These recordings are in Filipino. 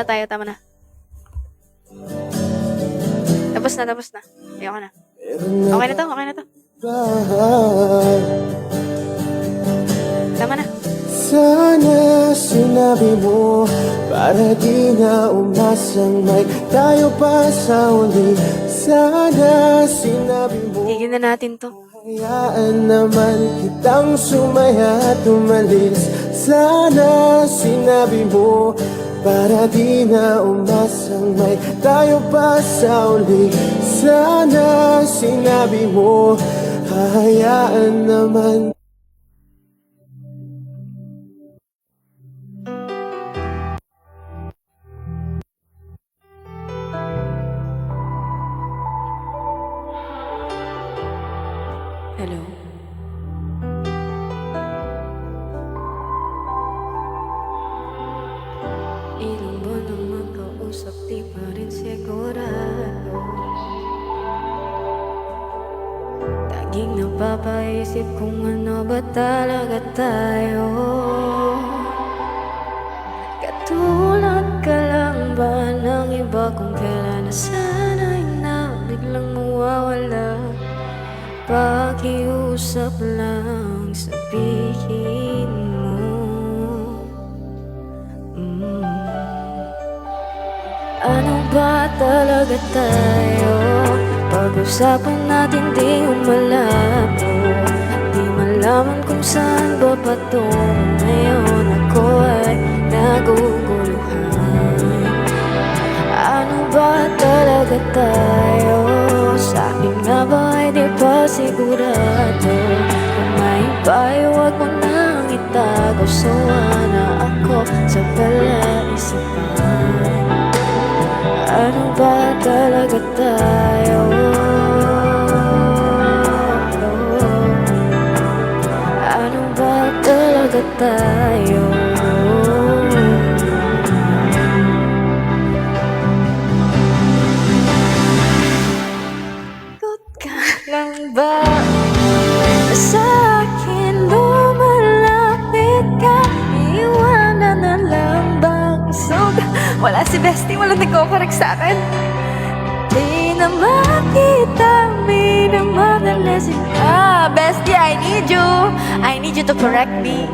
Tayo, tama na. Tapos na. Ayoko na. Okay na to. Tama na. Sana sinabi mo para di na umasang may tayo pa sa uli. Sana sinabi mo Tigil na natin to. hayaan naman kitang sumaya at umalis. Sana sinabi mo para di na umasang may tayo pa sa uli. Sana sinabi mo hayaan naman. Hello? Ilang buwan nang magkausap, di pa rin sigurado. Laging napapaisip kung ano ba talaga tayo. Katulad ka lang ba ng iba kung kailan na sana'y na biglang mawawala? Pakiusap lang, sabihin mo. Ano ba talaga tayo? Pag-usapan natin di umalabo. Di malaman kung saan ba patungo. Ngayon ako ay naguguluhan. Ano ba talaga tayo? Sa akin nga ba ay di pa sigurado? Kung may iba, huwag mo nang itago. Sawa na ako sa palaisipan. Ano ba talaga tayo? Ano ba talaga tayo? Lang ba sa akin lumalapit ka? Iiwanan na lang bang isog? Wala si Bestie, walang nagko-correct sa akin. Di na makita, minamadalisin. Bestie, I need you to correct me.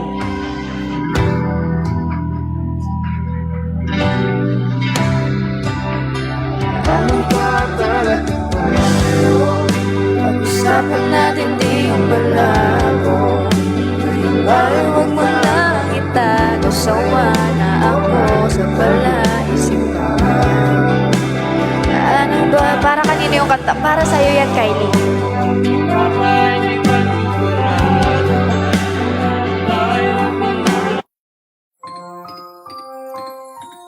Ano ba talaga tayo? Pag-usapan natin di yung malabo. Ay, huwag mo lang itago. Sawa na ako sa palaisipan. Ano ba? Para kanino yung kanta? Para sa'yo yan, Kylie.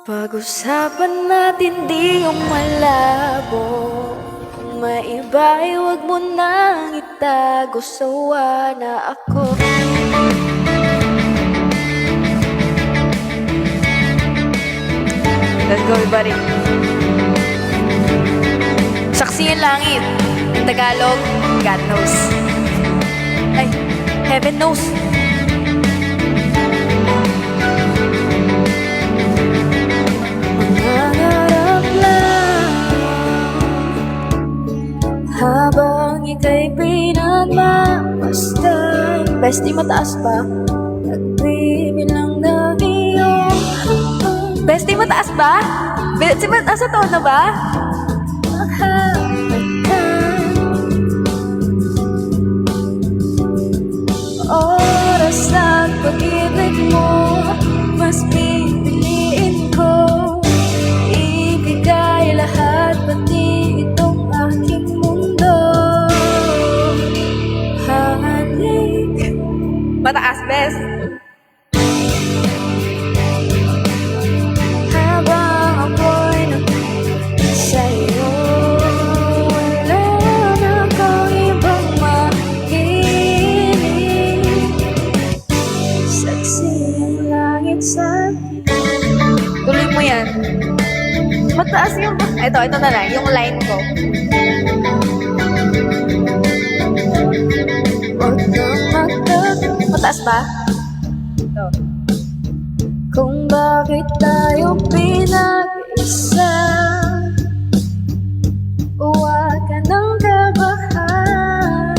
Pag-usapan natin di yung malabo. Kung may iba, huwag mo nang itago. Sawa na ako. Let's go, everybody. Saksi yung langit. In Tagalog, God knows. Ay, heaven knows. Mangarap lang habang ika'y pinagmamasdan. Bestie, mataas pa. Nagbibilang na iyong Bestie, mataas ba? Bestie, mataas sa tono ba? Oras at pag-ibig mo, mas pipiliin ko. Ibigay lahat, pati itong aking mundo. Halik. Mataas, Bes. Habang ako'y sa'yo, wala na akong ibang makinig. Saksi ang langit sa'kin. Tuloy mo yan. Mataas yung... Ito na lang, yung line ko. Huwag kang mataas ba? Ito. Kung bakit tayo pinag-isa? Huwag ka nang kabahan,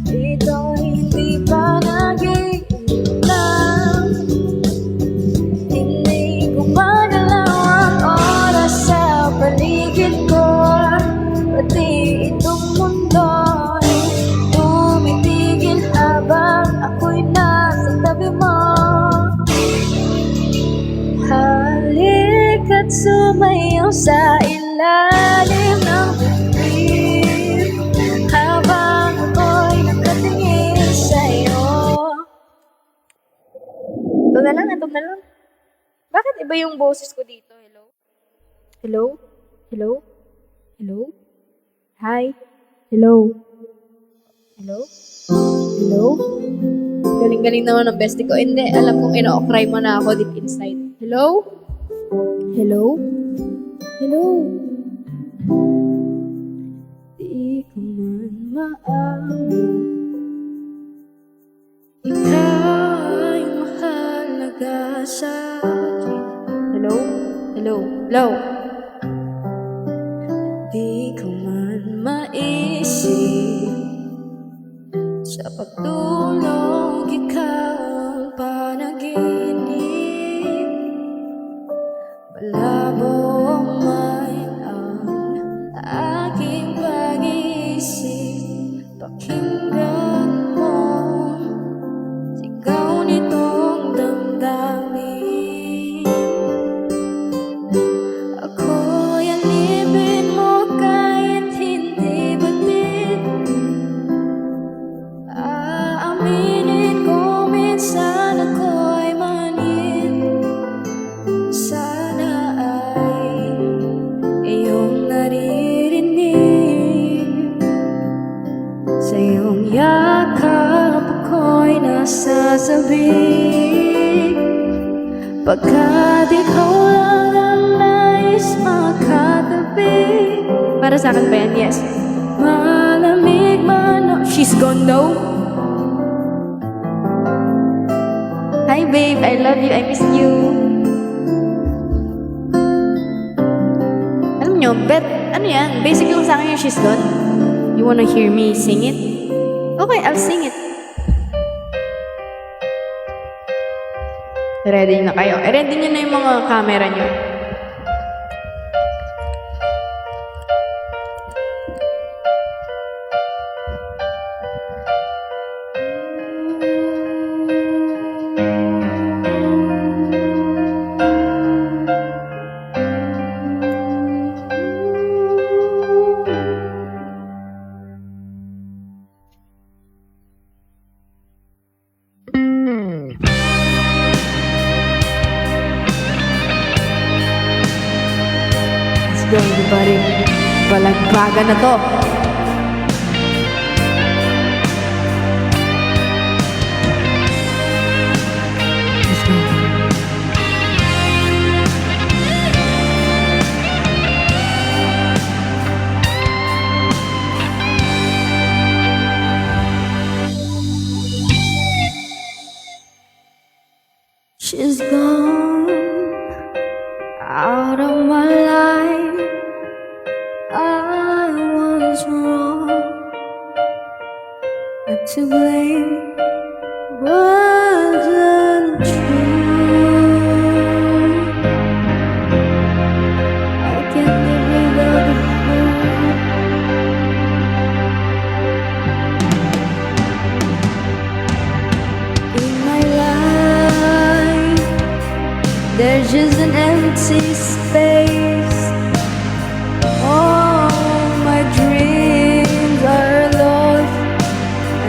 ito hindi pa nag-iilang. Hindi ko magalaw ang oras sa paligid ko, pati itong mundo'y tumitigil habang ako'y nasa tabi mo. Halika't sumayaw sa ilalim ng bibig habang ako'y nakatingin sa'yo. Ito na lang. Bakit iba yung boses ko dito? Hello? Hello? Hello? Hello? Hi? Hello? Hello? Hello? Galing-galing naman ng bestie ko. Hindi, alam kong ino-cry mo na ako deep inside. Hello? Hello? Hello? Di ko man maamin, ikaw ay mahalaga sa akin. Hello? Hello? Hello? Di ko man maisip sa pagtulog, ikaw ang panaginip. Malabo man ang aking pag-iisip, pakinggan mo sigaw nitong damdamin. Ako'y alipin mo kahit hindi batid. Aaminin ko minsan ako'y manid. Sana ay iyong naririnig. Sa iyong yakap ako'y nasasabik, pagkat ikaw lang ang nais makatabi. Para sa akin ba yan? Yes. Malamig man. She's gone though. Hi babe, I love you, I miss you. Alam nyo, ano yan? Basic lang sa akin yung she's gone. You wanna hear me sing it? Okay, I'll sing it. Ready na kayo? Ready nyo na yung mga camera nyo. Let's go, everybody. Balagbaga na to. Let's go. She's gone out of my life. I was wrong, not to blame, wasn't true. I can't live without the fool. In my life, there's just an empty space. All my dreams are lost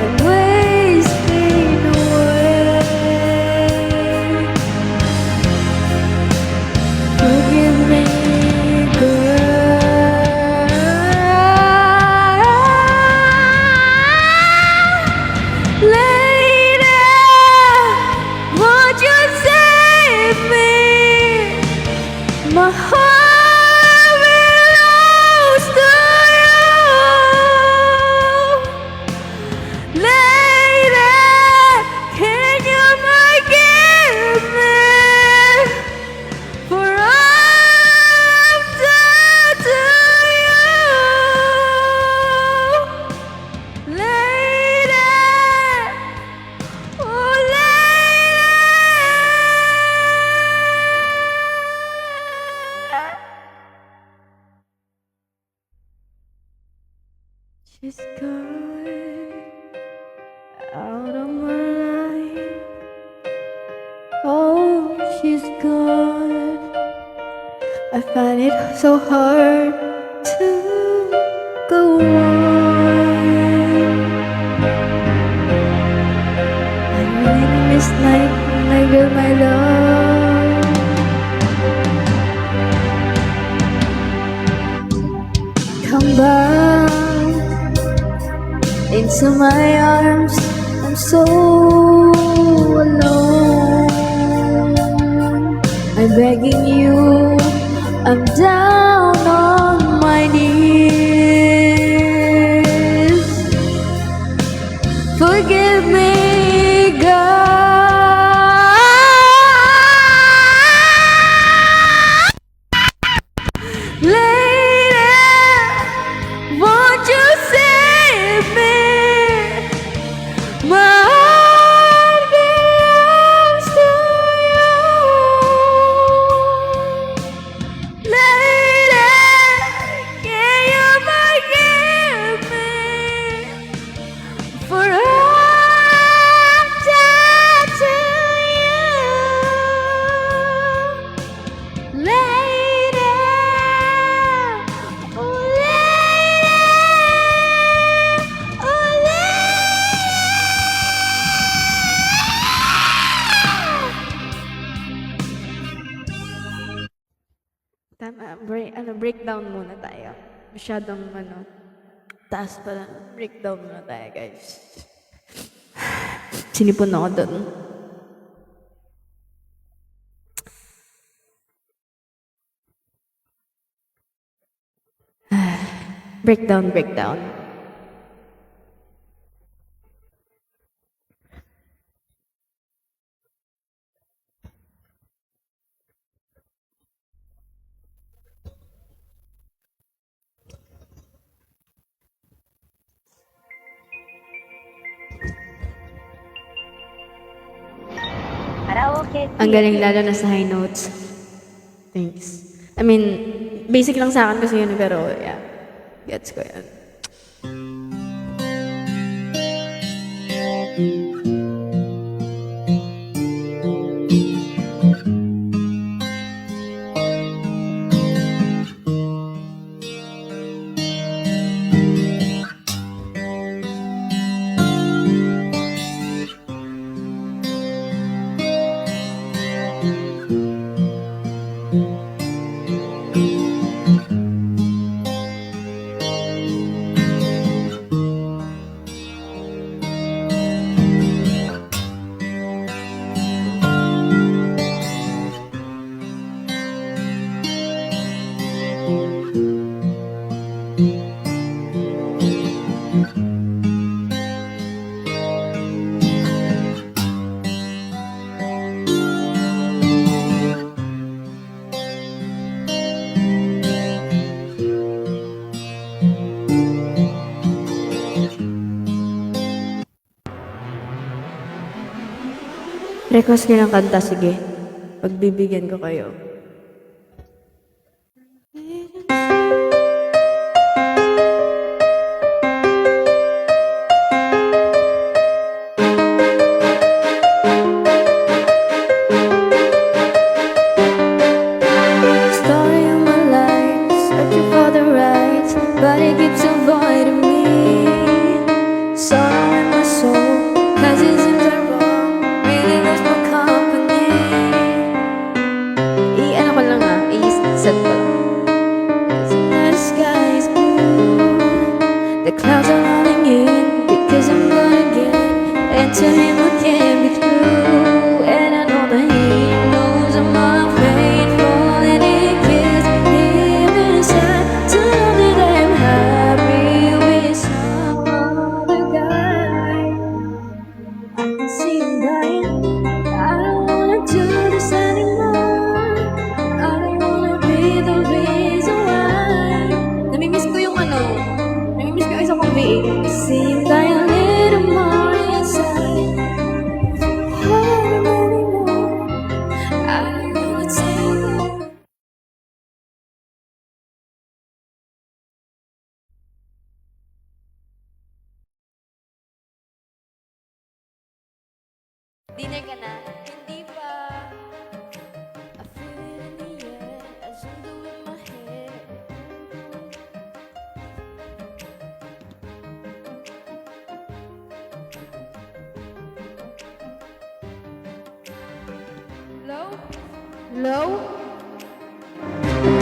and wasting away. Forgive me, girl. Lady, would you save me? My heart belongs to you. Lady, can you make it She's gone out of my life. Oh, she's gone. I find it so hard to go on. I really miss night when I built my love. Come back into my arms. I'm so alone. I'm begging you. I'm down on my knees. Forgive me, God. Lady, won't you save me? My heart belongs to you. Lady, can you forgive me? For I'm tied to you. Lady, oh lady, oh lady. Tama, breakdown muna tayo. Masyadong taas pala. Breakdown muna tayo, guys. Sinipon ako doon. Breakdown. Ang galing lalo na sa high notes. Thanks. I mean, basic lang sa akin kasi yun, pero yeah. Gets ko yan. Request niyo ng kanta, sige. Pagbibigyan ko kayo. Story of my life, searching for the right, but it keeps avoiding me. Sorrow in my soul, cause it seems I'm wrong, really there's no company. I-ano ko lang i-set ko lang. The sky is blue, the clouds are rolling in, because I'm gone again, and to him I can't be true. And I know that he knows I'm unfaithful, and it kills him inside to know that I'm happy with some other guy. I can see him dying. I don't wanna do this anymore. I don't wanna be the reason why. Namimiss ko yung namimiss ko yung isa kong VA. See him die a little more inside. Winner ka na? Hindi pa. I feel it in the air as I'm doing my hair. Low? Low?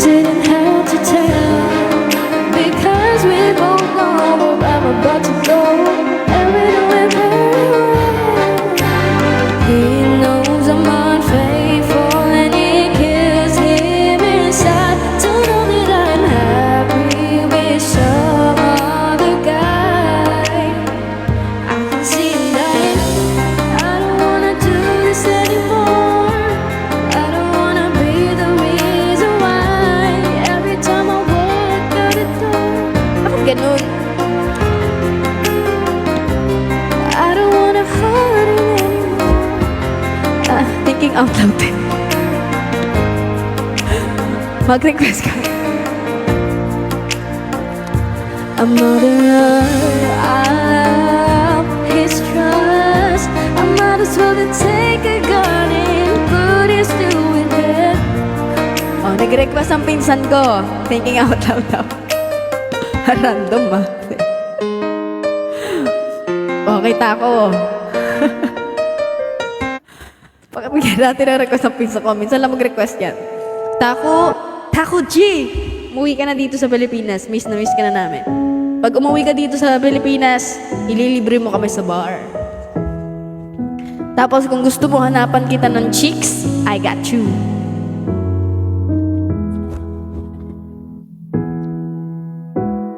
Didn't have to tell, because we both know where I'm about to go, and we know it very well. He knows I'm unfaithful, and it kills him inside to know that I'm happy with some other guy. I can see him dying. I don't wanna do this anymore. I don't wanna be the reason why every time I walk out the door. Bakit ganun? I don't wanna hurt him anymore. Thinking out loud. Mag-request ka. I'm not around his trust. I might as well take a gun and put it through his head. Oh, nag-request ang pinsan ko. Thinking out loud daw. Random ah. Oh, kita ko. Pakibigyan natin ang request ng pinsan ko. Minsan lang mag-request yan. Taco G! Umuwi ka na dito sa Pilipinas. Miss na miss ka na namin. Pag umuwi ka dito sa Pilipinas, ililibre mo kami sa bar. Tapos kung gusto mo hanapan kita ng chicks, I got you.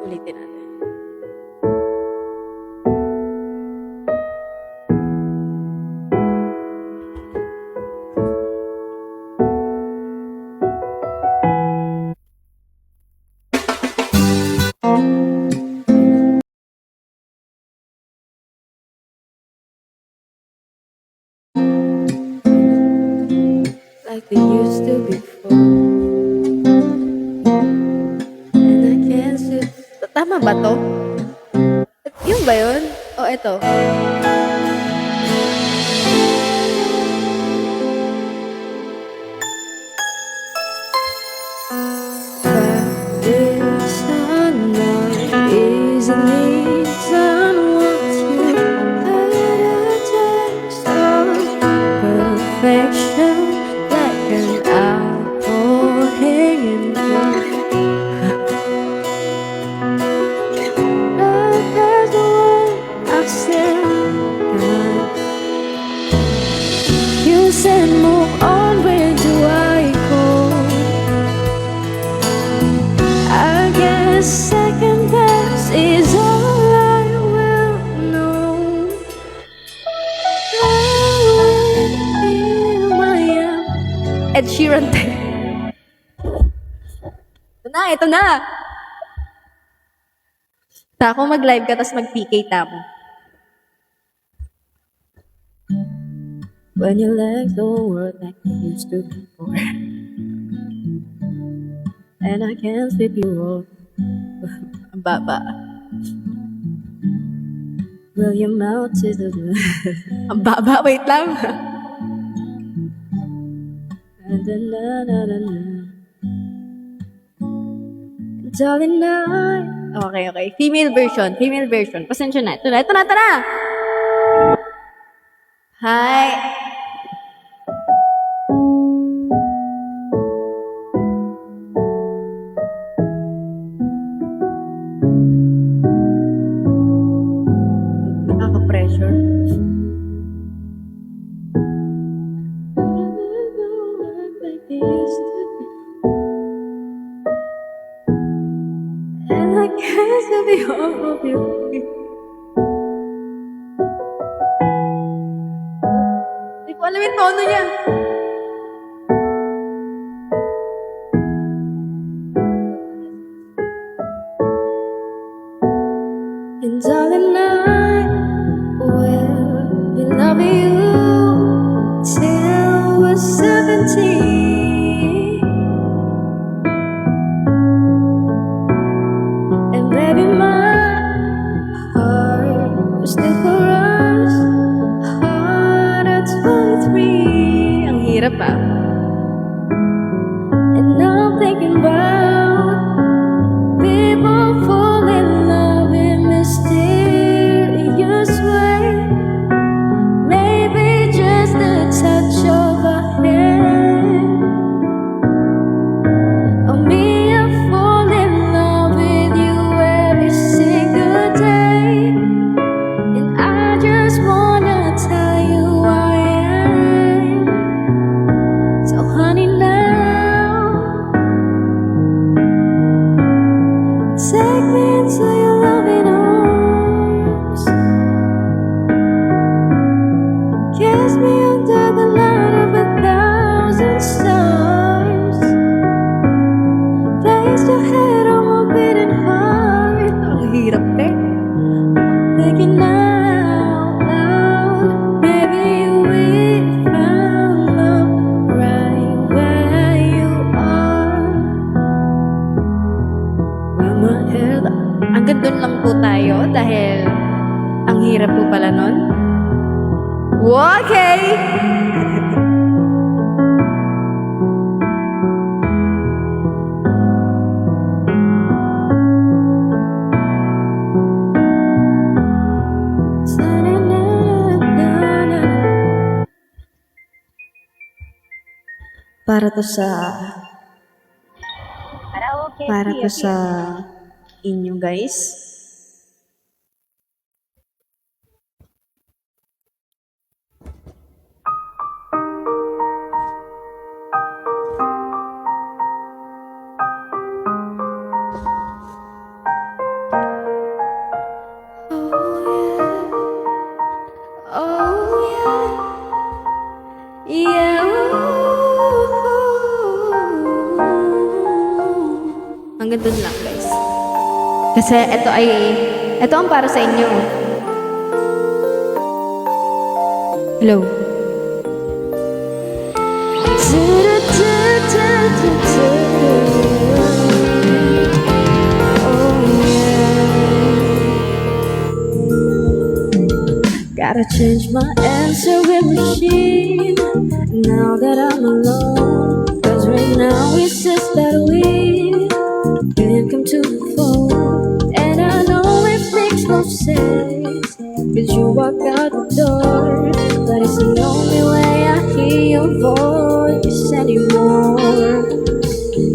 Ulitin natin. Like they used to before, and I can't see. Tama ba to? Yung ba yun? O, eto. Easily done once you had a taste of perfection, like an apple hanging from love has the one I said. You said move on, where do I go? I guess second best is all I will know. Ed Sheeran tayo. Ito na! Tako mag-live ka, tas mag-PK tamo. When your legs don't work like they used to before, and I can't sleep you off. Ang baba. Will your mouth is the ang baba, wait lang. Darling night. Okay. Female version. Pasensya na. Ito na. Hi. Nakaka-pressure. And I guess to be all of you. Hindi ko alam yung tono niya. And darling, I will be loving you till we're 17. And baby, my heart was still for us. Heart at 20. talking about. People fall in love in mysterious way. Maybe just the touch of a hand. Oh, me, I fall in love with you every single day. And I just wanna tell you I am. So honey, now take me into your loving arms. Kiss me under the light of 1,000 stars. Place your head on my beating heart. Ang hirap eh. Thinking out loud, maybe we found love right where you are. Mamahal. Hanggang doon lang po tayo dahil ang hirap po pala nun. Okay! Para to sa inyo guys. Oh yeah, yeah. Hanggang dun lang guys. Kasi ito ang para sa inyo. Hello. Gotta change my answering machine now that I'm alone. Cause right now it's just that we can't come to the phone. And I know it makes no sense, cause you walk out the door. But it's the only way I hear your voice anymore.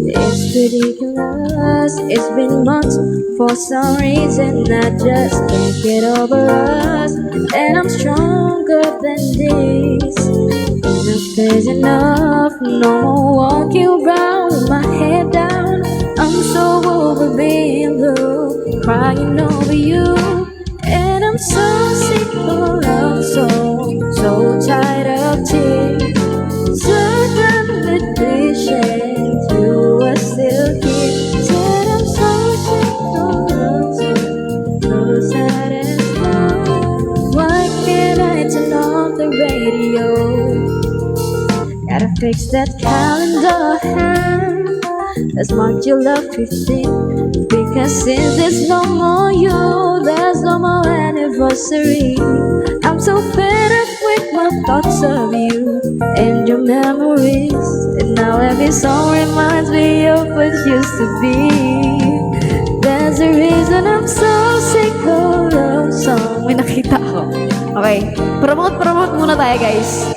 It's ridiculous, it's been months. For some reason I just can't get over us. And I'm stronger than this. Enough is enough, no more walking around with my head down. I'm so over being blue, crying over you. And I'm so sick of love song, so tired of tears. So done with patience, you are still here. Said I'm so sick of love song, so satisfied. Why can't I turn off the radio? Gotta fix that calendar hand that's marked July 15. Because since there's no more you, there's no more anniversary. I'm so fed up with my thoughts of you and your memories. And now every song reminds me of what used to be. That's the reason I'm so sick of love song. May nakita ako. Okay, promote muna tayo guys.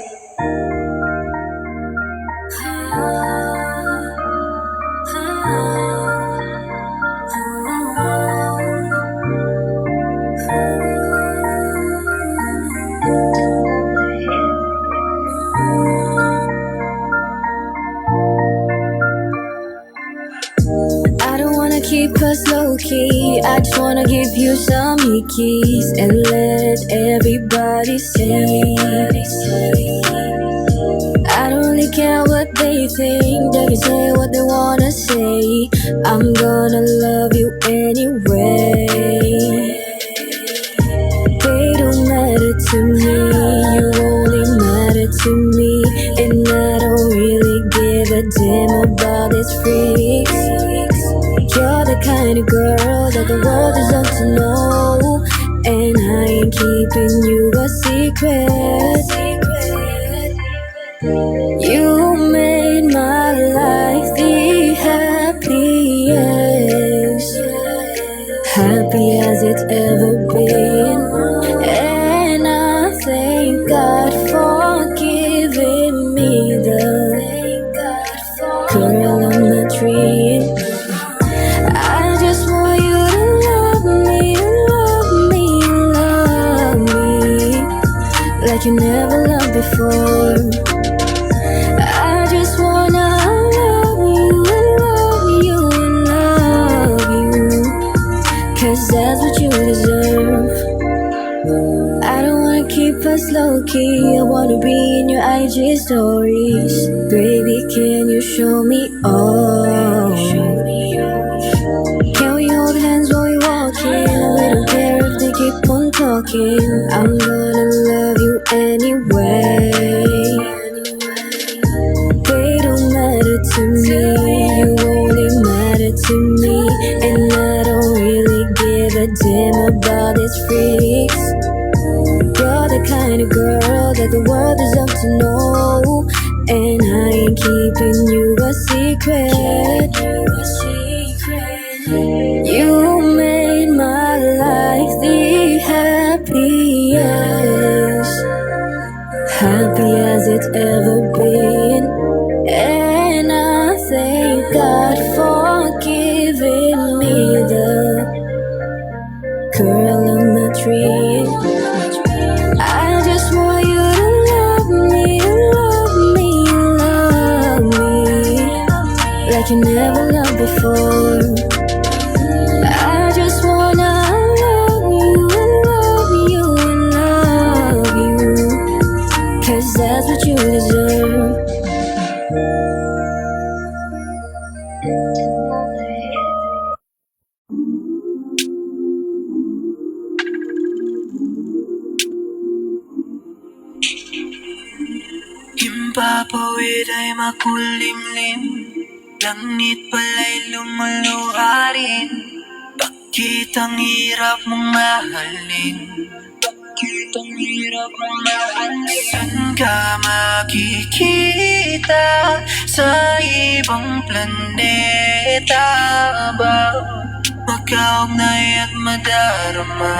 I don't wanna keep us low key. I just wanna give you some keys and let everybody see. I don't really care what they think. They can say what they wanna say. I'm gonna love you anyway. They don't matter to me. You only matter to me. And I don't really give a damn about these freaks. You're the kind of girl that the world deserves to know. And I ain't keeping you a secret. You made my life the hell. like you never loved before. I just wanna love you and love you and love you, 'cause that's what you deserve. I don't wanna keep us low-key, I wanna be in your IG stories. Baby, can you show me all? Can we hold hands while we walking? We don't care if they keep on talking. I'm gonna love you anyway. They don't matter to me, you only matter to me. And I don't really give a damn about these freaks. You're the kind of girl that the world deserves to know, and I ain't keeping you a secret. You made my life the happiest, happy as it's ever been. And I thank God for giving me the girl of my dreams. I just want you to love me, love me, love me, like you never loved before. I just wanna love you and love you and love you, 'cause that's what you deserve. Himpapawid ay makulimlim, langit pala'y lumuluharin. Bakit ang hirap mong mahalin? Bakit ang hirap mong mahalin? Saan ka makikita? Sa ibang planeta ba? Magkaugnay at madarama.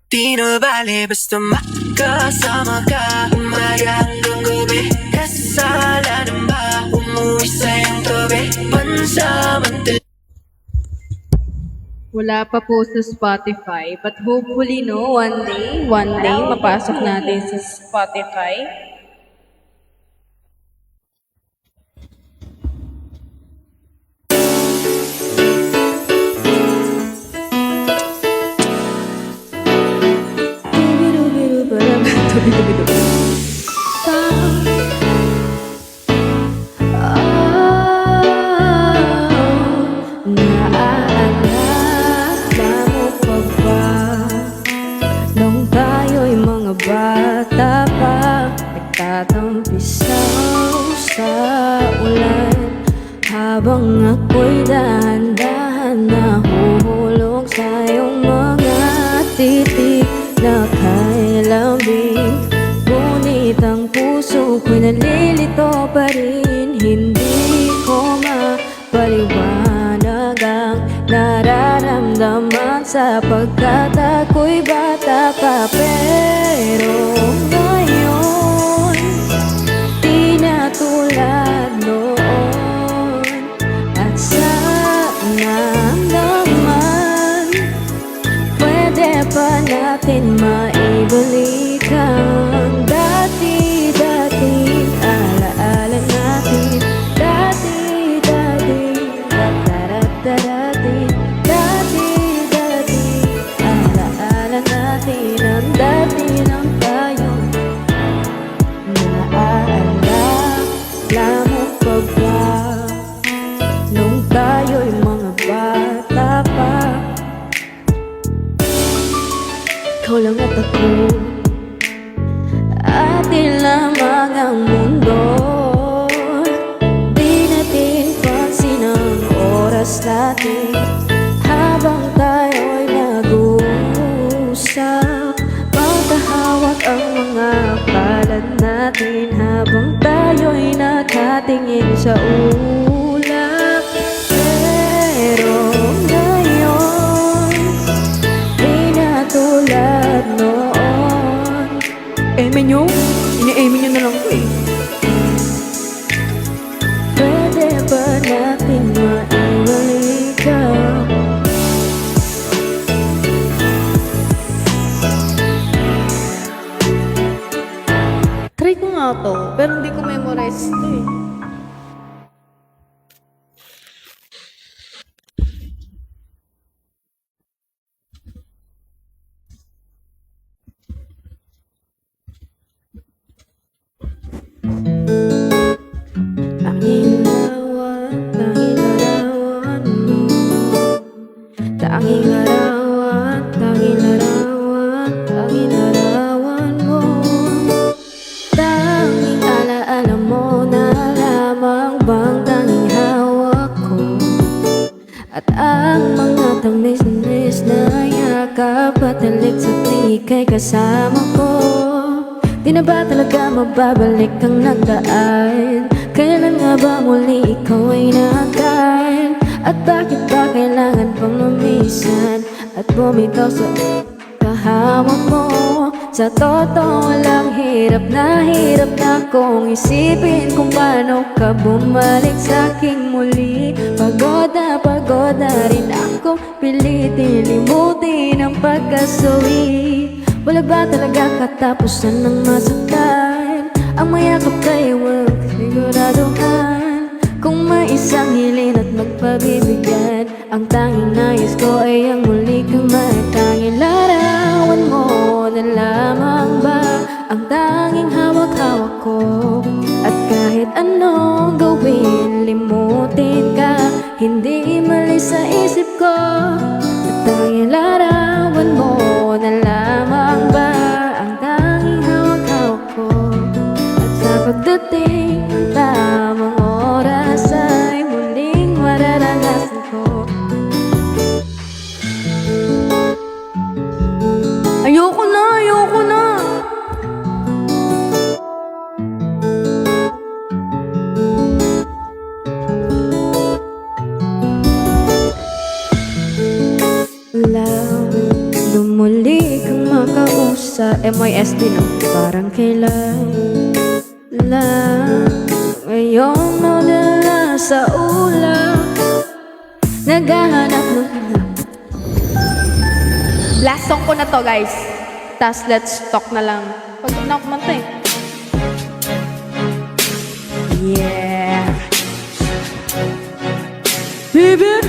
Di na bale basta makasama ka, umaga hanggang gabi. Kasalanan ba umuwi sa iyong tabi? Pansamantala. Wala pa po sa Spotify, but hopefully no, one day mapasok natin sa Spotify. Naaalala mo pa ba nung tayo'y mga bata pa, nagtatampisaw sa ulan, habang ako'y dahan-dahan nahuhulog sa iyong mga titik na kay lambing. Ngunit ang puso ko'y nalilito pa rin, hindi ko mapaliwanag ang nararamdaman sapagkat ako'y bata pa. Pero ngayon, di na tulad noon, at sana naman pwede pa natin maibalik ang dati-dating alaala natin. Dati-dati, dati-dati, dati-dati, alaala natin ang dati ng tayo. Naaalala mo pa ba nung tayo'y mga bata pa? Ikaw lang at ako, atin lamang ang mundo. Di natin pansin ang oras natin habang tayo'y nag-uusap. Magkahawak ang mga palad natin habang tayo'y nakatingin sa ulap. Pero ngayon, di na tulad noon. Eme nyo? Ini-eme nyo na lang ko eh. Pwede ba natin maibalik ang Gusto eh. Tanging larawan, tanging larawan mo. Tanging larawan, tanging larawan, tanging larawan mo. Tanging alaala mo na lamang bang tanging hawak ko. At ang mga tamis-tamis na yakap at halik sa tuwing ika'y kasama ko. Di na ba talaga mababalik ang nagdaan? Kailan nga ba muli ikaw ay nakain? At bakit ba kailangan pang lumisan at bumitaw sa kahawak mo? Sa totoo lang hirap na kong isipin kung paano ka bumalik sa'king muli. Pagod na rin ako pilitin limutin ang pagkasawi. Wala ba talaga katapusan ng masaktan? Ang mayakap kayo wag siguraduhan. Kung may isang hilin at magpabibigyan, ang tanging nais ko ay ang muli kang matanging larawan mo na lamang ba ang tanging hawak-hawak ko. At kahit anong gawin, limutin ka, hindi mali sa isip ko. At tanging larawan mo na lamang ba ang tanging hawak-hawak ko. At sa pagdating ng tamang oras ay muling mararanasan ko. Ayoko na, ayoko na. Love, lumuli kang makausap MYSD no? Parang kailan lang ngayon nadala sa ulap. Naghahanap mo. Last song ko na to, guys. Tas let's talk na lang. Pag na kumanta eh. Yeah. Baby.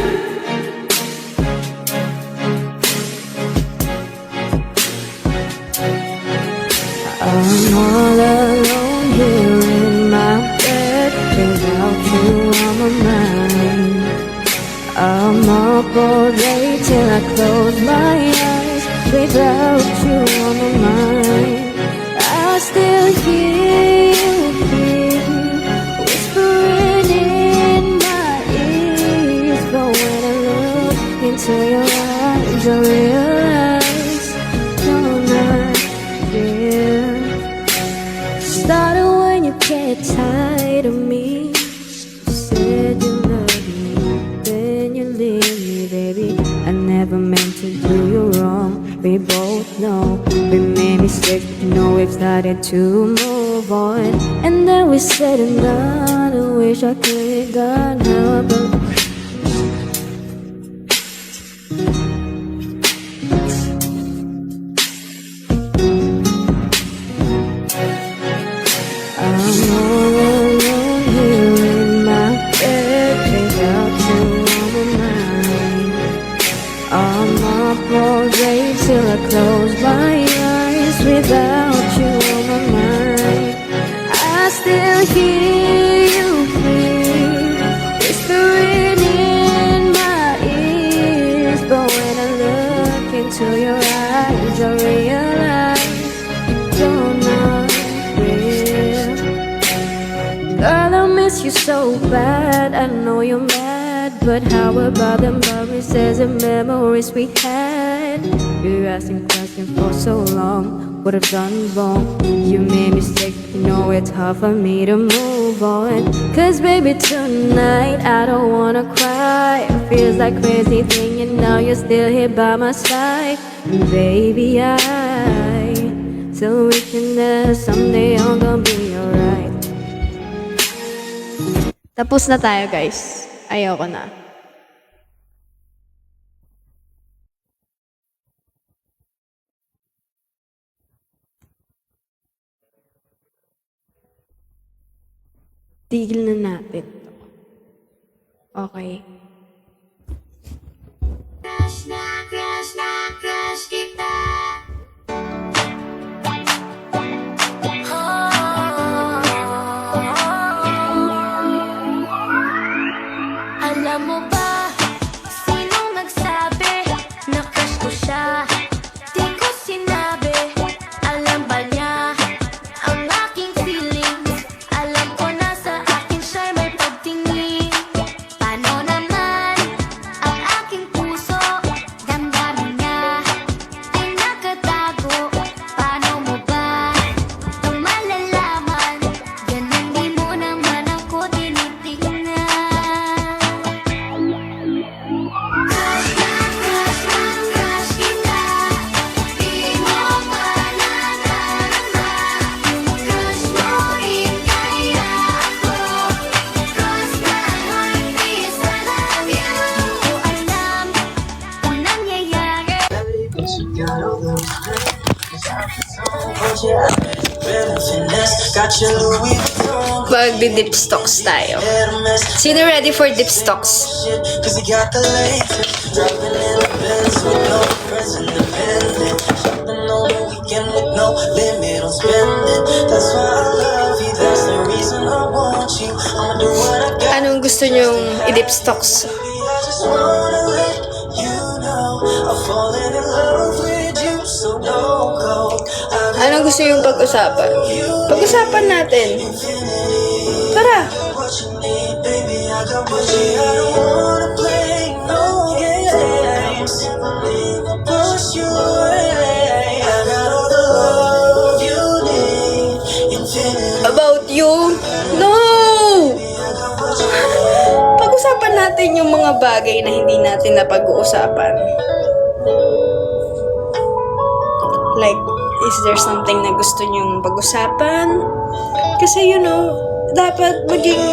I'm all alone here in my bed without you on my mind. I'm up all day till I close my eyes without you on my mind. I still hear you whispering in my ears, but when I look into your eyes, I realize you're not there. Started when you get tired of me. You said you love me, then you leave me, baby. I never meant to do you wrong. We both know we made mistakes, but you know we've started to move on. And then we said and done. I wish I could have gone. How about I'm all alone here in my bed without you on my mind. I'm up all day till I close my eyes without you on my mind. I still hear you whispering in my ears, but when I look into your eyes, I realize you're not real. Girl, I miss you so bad. I know you're mad, but how about the memories and memories we had? You're asking questions for so long. What I've done wrong? You made mistakes, you know it's hard for me to move on. Cause baby, tonight I don't wanna cry. It feels like crazy thinking now you're still here by my side. And baby, so we can someday all gonna be alright. Tapos na tayo, guys. Ayoko na. tigil na natin. Okay. Alam mo ba, sinong nagsabi na crush ko siya? Di ko sinabi, alam ba niya ang aking feelings? Alam ko na sa akin siya'y may pagtingin. Paano naman ang aking puso? Damdamin niya ay nakatago. Paano mo ba ito malalaman? Ganun di mo naman ako tinitingnan. Crush na crush kita, di mo pa nanaramdaman. Yung crush mo rin kaya ako. Crush na heartbeats, I love you. Di ko alam kung nangyayari. Magdi-dipstocks tayo. Sino ready for dipstocks? Cause he got the latest, dropping in the Benz with no friends independent, shopping on the weekend with no limit on spending. That's why I love you, that's the reason I want you. I'ma do what I got. Anong gusto nyong i-dipstocks? Baby, I just wanna let you know I'm falling in love with you, so don't go. Anong gusto nyong pag-usapan? Pag-usapan natin. Tara! What you need, baby, I got what you need. I don't wanna play no games. Simply push you away. I got all the love you need. Infinity. About you? No! Pag-usapan natin yung mga bagay na hindi natin napag-uusapan. Like, is there something na gusto nyong pag-usapan? Kasi dapat maging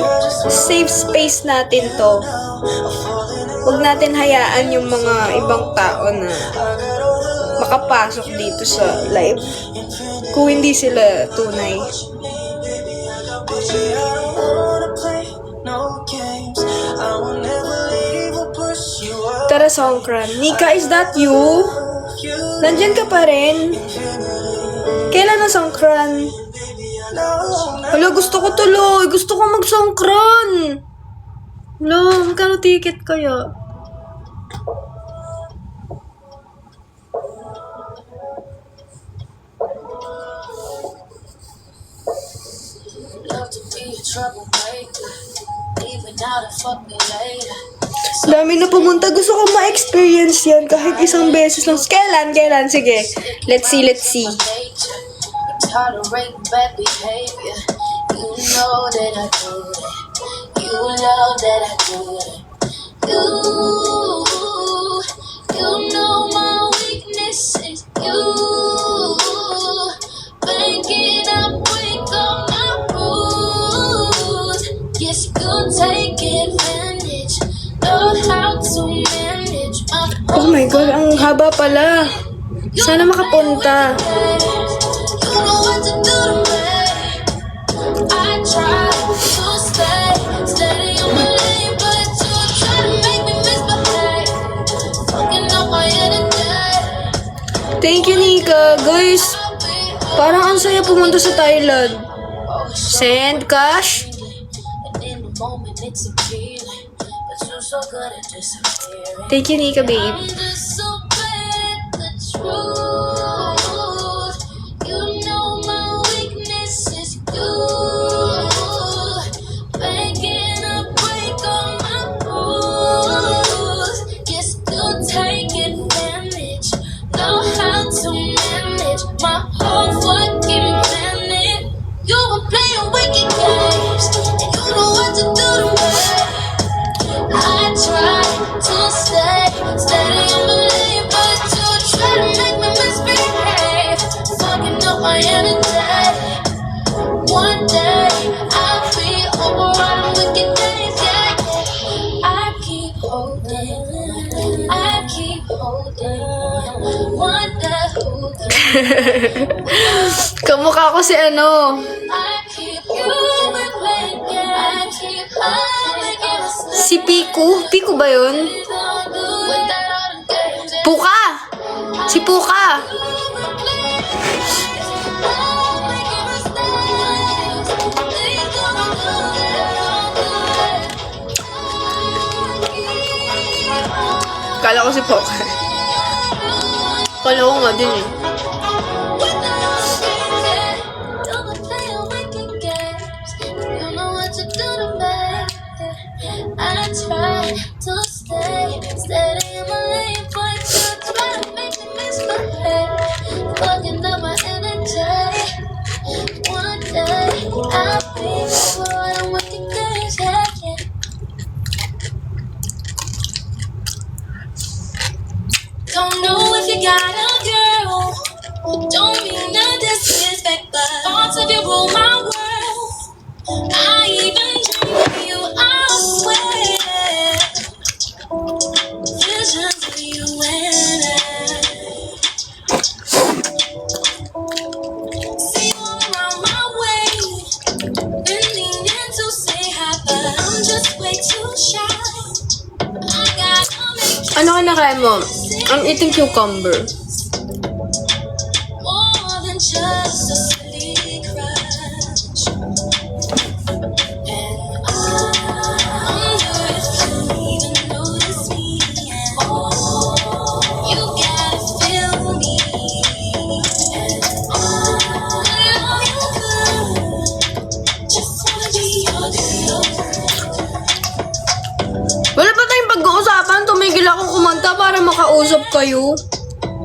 safe space natin to. Huwag natin hayaan yung mga ibang tao na makapasok dito sa live kung hindi sila tunay. Tara, Songkran. Nika, is that you? Nandyan ka pa rin? Kailan na Songkran? Hala, gusto ko tuloy. Gusto ko mag-Songkran. Hala, magkano ticket kaya? Love to be a troublemaker, even out and fuck me later. Dami na pumunta. Gusto ko ma-experience yan kahit isang beses lang. Kailan? Sige. Let's see. Nature, tolerate bad behavior. You know that I do that. You know that I do that. You know my weaknesses. You banking up with all my rules. Yes, you take advantage. Know how to manage my Oh my God, ang haba pala. Sana makapunta. You know what to do to me. I try to stay on my lane, but you try to make me misbehave. Fucking up my energy. Thank you, Nika. Guys, parang ang saya pumunta sa Thailand. Send cash. And in the moment it's appealing, but you're so good at disappearing. Thank you, Nika, babe. I'm just so bad at the truth. You know my weakness is you. Banking up, break all my rules. Yes, you take advantage. Know how to manage my whole fucking planet. You were playing wicked games, and you know what to do to me. I try to stay on the lane, but you try to make me misbehave. Fucking up my energy. One day I'll be over all the wicked days, yeah. I keep holding. One day Kamukha ko si ano. I keep you been playing games. Si Piku? Piku ba yun? Puka! Si Puka! Kala ko si Puka. Kala ko nga din eh. I try to stay steady in my lane, but you try to make me misbehave. Fucking up my energy. One day I'll be over all the wicked days, yeah, yeah. Don't know if you got a girl. Don't mean no disrespect, but thoughts of you rule my world. I even dream of you, I swear. Visions of you and I. See you all around my way. Been meaning to say hi, but I'm just way too shy. I gotta make you Ano kinakain mo? I'm eating cucumber. more than just a silly crush. And I wonder if you even notice me. You gotta feel me. And I love you good. Just wanna be your girl. Wala pa tayong pag-uusapan. Tumigil akong kumanta para makausap kayo.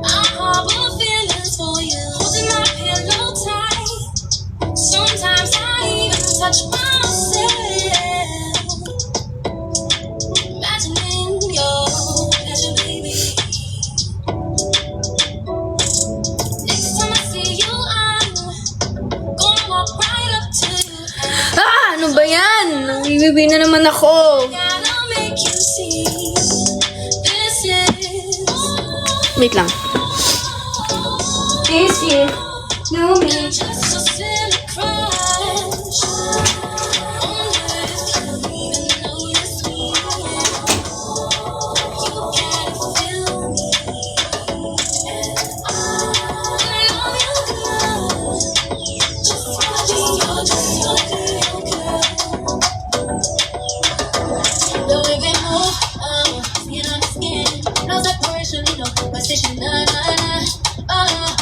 I harbor feelings for you, holding my pillow tight. Sometimes I even touch myself, imagining your pleasure, baby. Next time I see you, I'm gonna walk right up to you. Ano ba yan? Nangibibi na naman ako. Gotta make you see this is. Wait lang. This year, no me. Just a silly crush. Wonder if you even notice me. You gotta feel me. And I love you good. Just wanna be your girl. The way we move, skin on skin. No separation, no conversation, nah, nah, nah.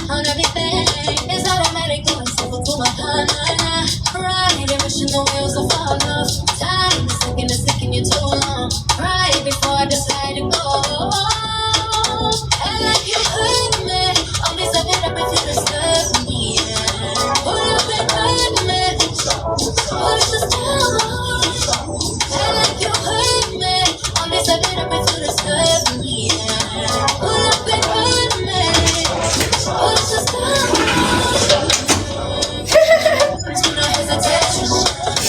On everything is automatic, going simple to my heart, nah, nah. Right, wishing the wheels will fall off. Time is taking you too long. Right before I decide to go. And like you hurt me, I'll be so up if you disturb me. Pull up and hurt me, push the down. And like you hurt me, I'll be so up if you disturb me. Pull up and hurt me, push the down. No hesitation.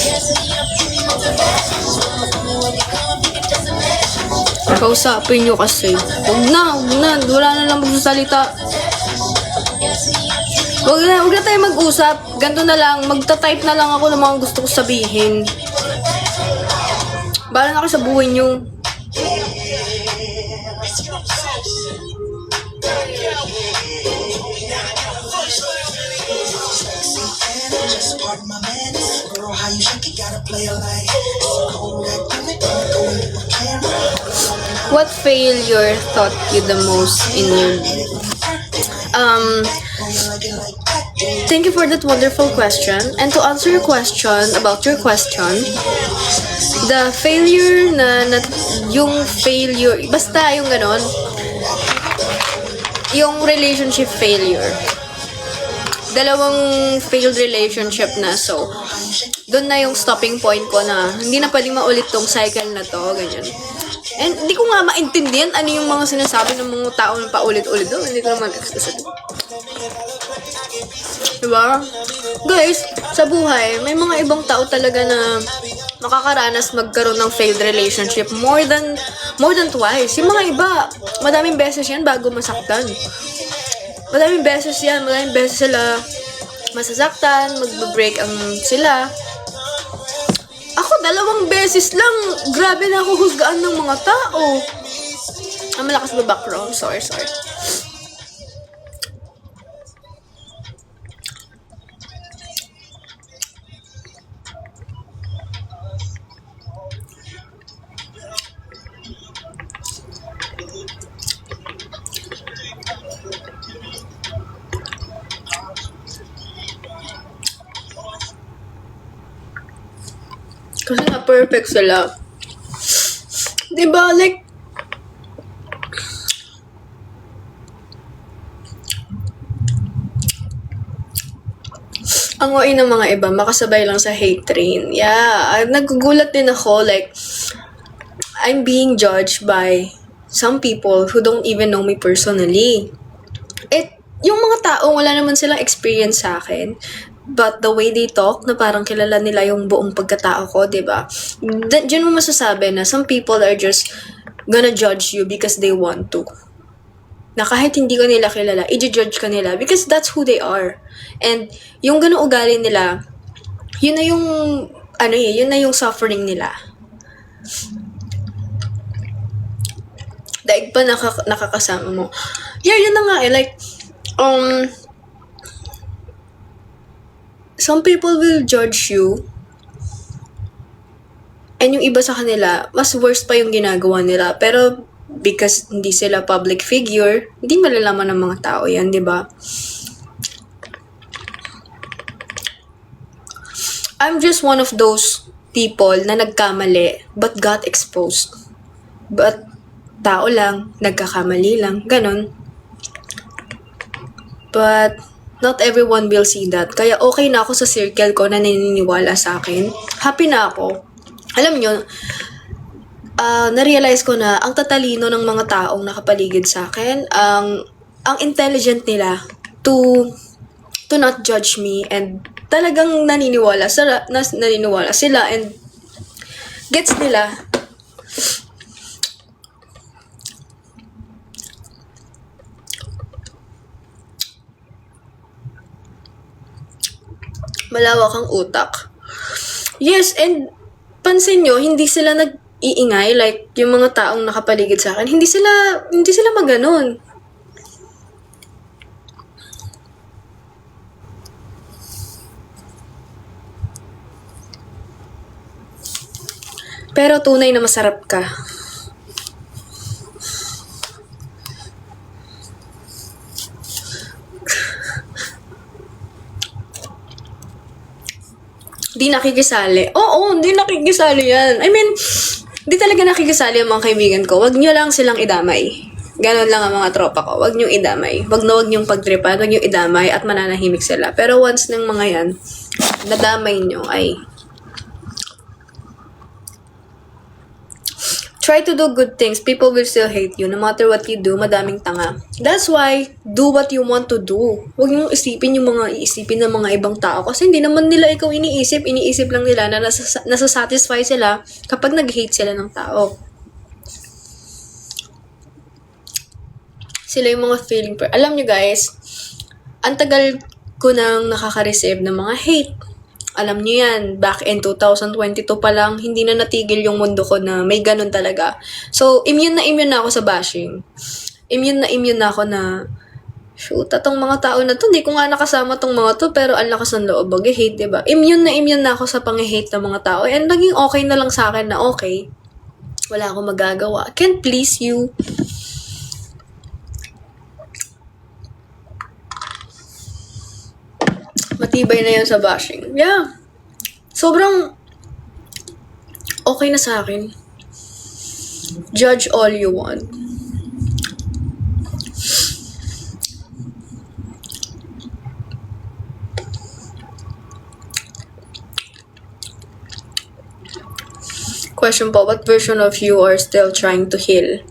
Yes, you don't give me motivation. Tell me when you come, you can just imagine. Kausapin nyo kasi. Huwag na. Wala na lang magsasalita. Yes, you don't give me Huwag na tayo mag-usap. Ganto na lang. Magta-type na lang ako ng mga gusto ko sabihin. Bahala na ako sa buhay nyo. Just pardon my manners. Girl, how you shake it, gotta play it like cold that gimmick, go with the camera. What failure taught you the most in your... Thank you for that wonderful question. And to answer your question, about your question, the failure yung failure, basta yung ganon, yung relationship failure. Dalawang failed relationship na, so doon na yung stopping point ko na hindi na pwedeng maulit tong cycle na to, ganyan. And hindi ko nga maintindihan ano yung mga sinasabi ng mga tao na paulit-ulit doon. Hindi ko naman express. Diba? Guys, sa buhay, may mga ibang tao talaga na makakaranas magkaroon ng failed relationship more than twice. Yung mga iba, madaming beses yan bago masaktan. Madaming beses sila masasaktan, magbe-break ang sila. Ako, 2 beses lang. Grabe na ako husgaan ng mga tao. Ang malakas ba background? Sorry. Kasi na perfect sila. Diba? Like, ang OA ng mga iba, makasabay lang sa hate train. Yeah, nagugulat din ako. Like, I'm being judged by some people who don't even know me personally. Yung mga tao, wala naman silang experience sa akin. But the way they talk, na parang kilala nila yung buong pagkatao ko, diba? Diyan mo masasabi na some people are just gonna judge you because they want to. Na kahit hindi ko nila kilala, i-judge ka nila because that's who they are. And yung ganung ugali nila, yun na yung, yun na yung suffering nila. Daig pa nakakasama mo. Yeah, yun na nga like, some people will judge you and yung iba sa kanila, mas worse pa yung ginagawa nila. Pero because hindi sila public figure, hindi malalaman ng mga tao yan, di ba? I'm just one of those people na nagkamali but got exposed. But tao lang, nagkakamali lang, ganon. But not everyone will see that. Kaya okay na ako sa circle ko na naniniwala sa akin. Happy na ako. Alam nyo, na-realize ko na ang tatalino ng mga taong nakapaligid sa akin, ang intelligent nila to not judge me, and talagang naniniwala sila and gets nila. Malawak ang utak. Yes, and pansin nyo, hindi sila nag-iingay, like, yung mga taong nakapaligid sa akin, hindi sila maganon. Pero tunay na masarap ka. Di nakikisali. Oo, di nakikisali yan. I mean, di talaga nakikisali ang mga kaibigan ko. Wag nyo lang silang idamay. Ganon lang ang mga tropa ko. Wag nyo idamay. Wag nyong pagtripan. Wag nyo idamay at mananahimik sila. Pero once ng mga yan, nadamay nyo, ay try to do good things. People will still hate you. No matter what you do, madaming tanga. That's why, do what you want to do. Huwag niyong isipin yung mga iisipin ng mga ibang tao. Kasi hindi naman nila ikaw iniisip. Iniisip lang nila na nasasatisfy sila kapag nag-hate sila ng tao. Sila yung mga feeling. Alam nyo guys, ang tagal ko nang nakaka-receive ng mga hate. Alam niyo yan, back in 2022 pa lang, hindi na natigil yung mundo ko na may ganun talaga. So, immune na ako sa bashing. Immune na ako na, shoot, atong mga tao na to, hindi ko nga nakasama tong mga to, pero ang lakas ng loob, mag-hate, diba? Immune na ako sa pang-hate ng mga tao, and naging okay na lang sa akin na okay. Wala akong magagawa. I can't please you. Matibay na yan sa bashing. Yeah. Sobrang okay na sa akin. Judge all you want. Question po, what version of you are still trying to heal?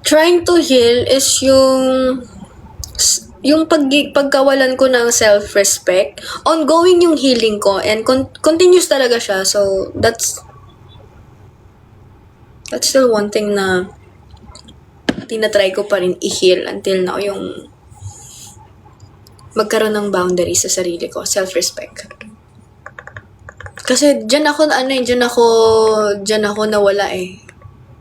Trying to heal is yung pagkawalan ko ng self-respect. Ongoing yung healing ko and continuous talaga siya. So, that's still one thing na tinatry ko pa rin i-heal until now, yung magkaroon ng boundaries sa sarili ko, self-respect. Kasi dyan ako nawala eh.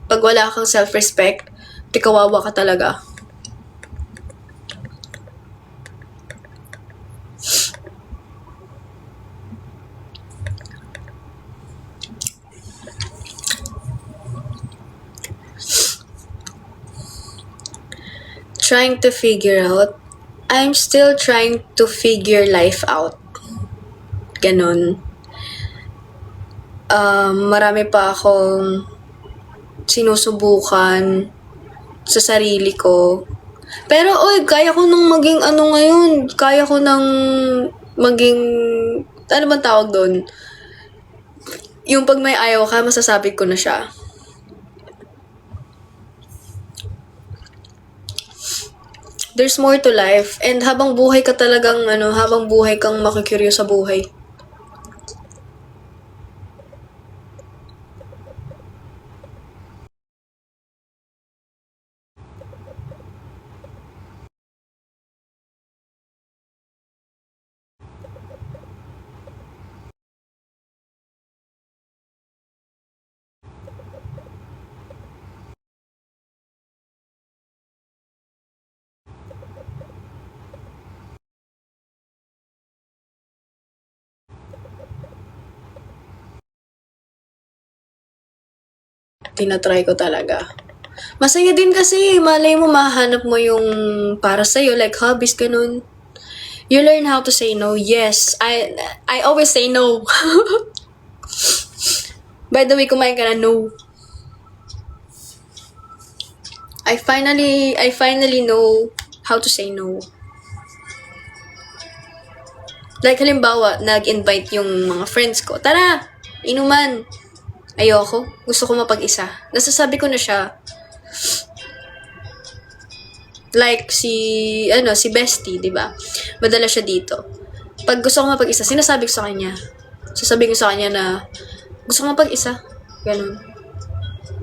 Pag wala kang self-respect, di kawawa ka talaga. I'm still trying to figure life out. Ganon. Marami pa akong sinusubukan sa sarili ko. Pero, kaya ko nang maging ngayon. Kaya ko nang maging, ano bang tawag doon? Yung pag may ayaw ka, masasabi ko na siya. There's more to life. And habang buhay ka talagang, habang buhay kang makikuryo sa buhay. Tinatry ko talaga. Masaya din kasi, malay mo mahanap mo yung para sa'yo, like hobbies, ganun. You learn how to say no. Yes, I always say no. By the way, kumain ka na, no. I finally know how to say no. Like halimbawa, nag-invite yung mga friends ko, tara, inuman. Ayoko. Gusto ko mapag-isa. Nasasabi ko na siya. Like si Bestie, di ba? Madala siya dito. Pag gusto ko mapag-isa, sinasabi ko sa kanya. Sasabihin ko sa kanya na gusto ko mapag-isa. Ganun.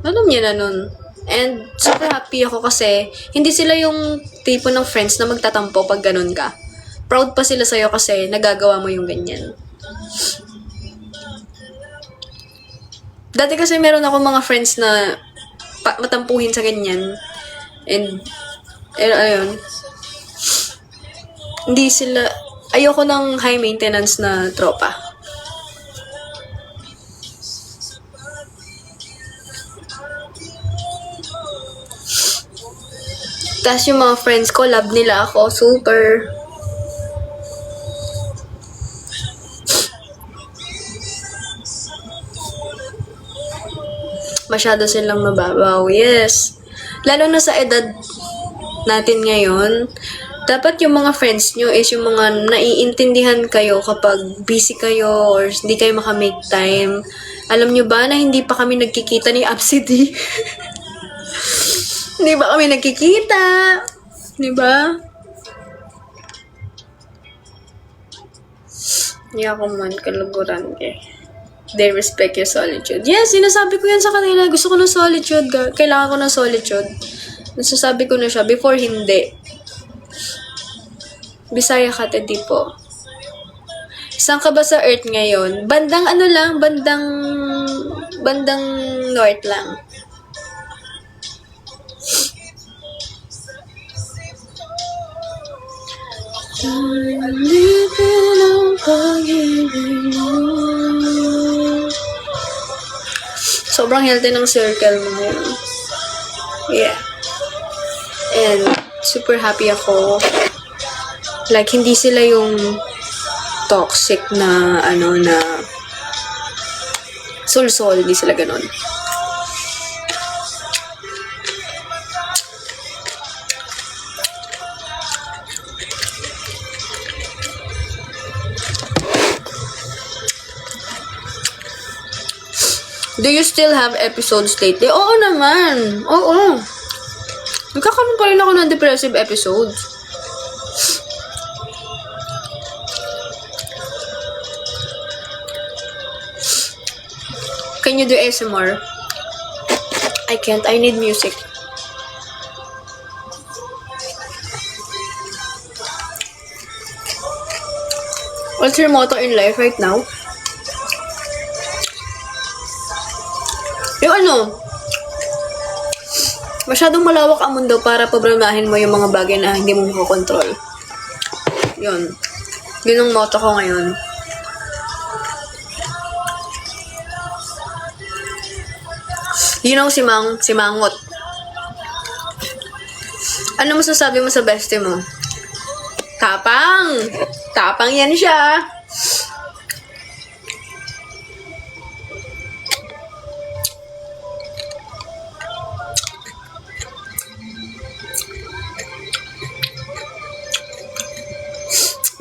Alam niya na nun. And super happy ako kasi hindi sila yung tipo ng friends na magtatampo pag ganun ka. Proud pa sila sa'yo kasi nagagawa mo yung ganyan. Dati kasi meron ako mga friends na matampuhin sa ganyan. And ayun. Hindi sila, ayoko ng high maintenance na tropa. Tapos yung mga friends ko, love nila ako, super. Masyado silang mababaw. Yes. Lalo na sa edad natin ngayon, dapat yung mga friends nyo is yung mga naiintindihan kayo kapag busy kayo or hindi kayo makamake time. Alam nyo ba na hindi pa kami nagkikita ni Absidy? Hindi ba kami nagkikita? Di ba? Hindi ako man kaluguran eh. They respect your solitude. Yes, sinasabi ko yan sa kanila. Gusto ko ng solitude. Kailangan ko ng solitude. Nasasabi ko na siya. Before, hindi. Bisaya ka, Teddy po. Saan ka ba sa Earth ngayon? Bandang bandang North lang. Sobrang healthy ng circle mo ngayon. Yeah. And super happy ako. Like, hindi sila yung toxic na, na soul-soul. Hindi sila ganun. Do you still have episodes lately? Oo naman. Oo. Nagkakaroon pa rin ako ng depressive episodes. Can you do ASMR? I can't. I need music. What's your motto in life right now? Yung ano, masyadong malawak ang mundo para problemahin mo yung mga bagay na hindi mo makokontrol. Yun. Yun ang motto ko ngayon. Yun ang si Mangot. Ano masasabi mo sa bestie mo? Tapang! Tapang yan siya!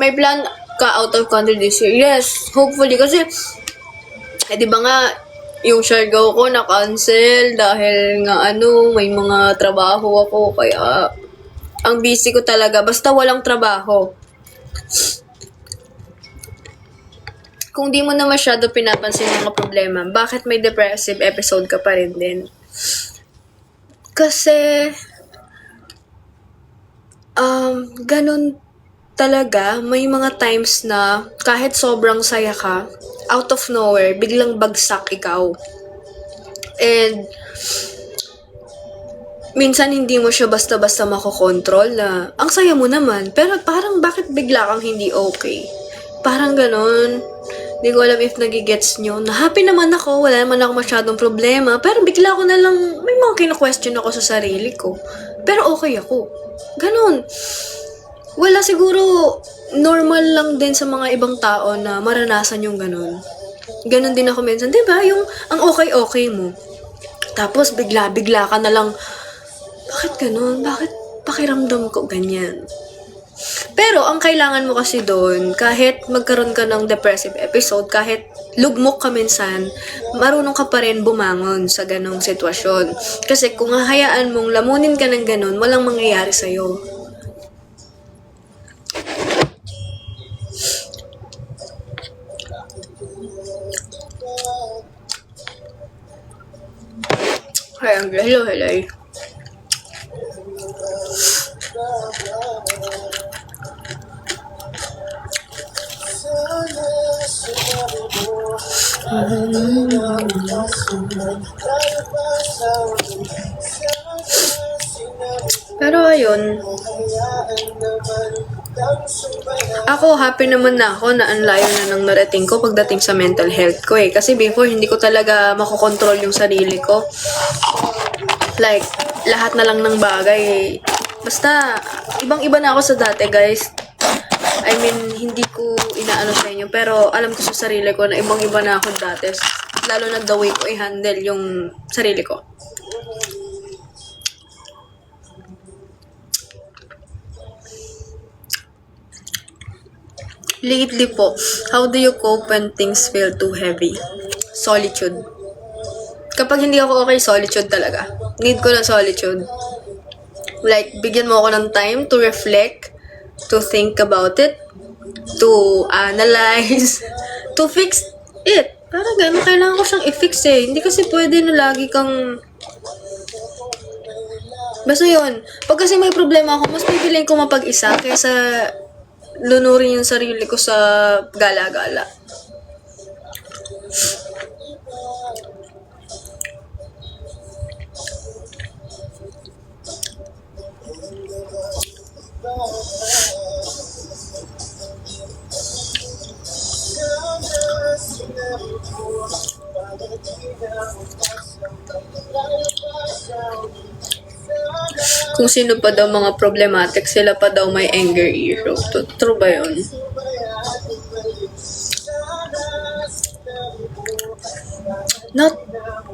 May plan ka out of country this year? Yes, hopefully. Kasi, di ba nga, yung Siargao ko na-cancel dahil nga may mga trabaho ako. Kaya, ang busy ko talaga. Basta walang trabaho. Kung di mo na masyado pinapansin yung mga problema, bakit may depressive episode ka pa rin din? Kasi, ganun talaga, may mga times na kahit sobrang saya ka, out of nowhere, biglang bagsak ikaw. And, minsan hindi mo siya basta-basta makokontrol na, ang saya mo naman, pero parang bakit bigla kang hindi okay? Parang ganun. Hindi ko alam if nagigets nyo, na happy naman ako, wala naman ako masyadong problema, pero bigla ko na lang, may mga kina-question ako sa sarili ko. Pero okay ako. Ganun. Wala, siguro normal lang din sa mga ibang tao na maranasan yung ganun. Ganun din ako minsan. Diba? Yung ang okay-okay mo. Tapos bigla-bigla ka na lang, bakit ganun? Bakit pakiramdam ko ganyan? Pero ang kailangan mo kasi doon, kahit magkaroon ka ng depressive episode, kahit lugmok ka minsan, marunong ka pa rin bumangon sa ganong sitwasyon. Kasi kung hahayaan mong lamunin ka ng ganun, walang mangyayari sa'yo. Hello. Pero ayun, ako happy naman na ako na ang layo na nang narating ko pagdating sa mental health ko eh. Kasi before, hindi ko talaga makokontrol yung sarili ko. Like, lahat na lang ng bagay. Basta, ibang-iba na ako sa dati, guys. I mean, hindi ko inaano sa inyo. Pero, alam ko sa sarili ko na ibang-iba na ako dati. Lalo na the way ko i-handle yung sarili ko. Lately po, how do you cope when things feel too heavy? Solitude. Kapag hindi ako okay, solitude talaga. Need ko ng solitude. Like, bigyan mo ako ng time to reflect, to think about it, to analyze, to fix it. Parang gano'n, kailangan ko siyang i-fix eh. Hindi kasi pwede na lagi kang... Basta yun, pag kasi may problema ako, mas pipiling ko mapag-isa kaysa lunurin yung sarili ko sa gala-gala. Kung sino pa daw mga problematic, sila pa daw may anger issue. True ba yun?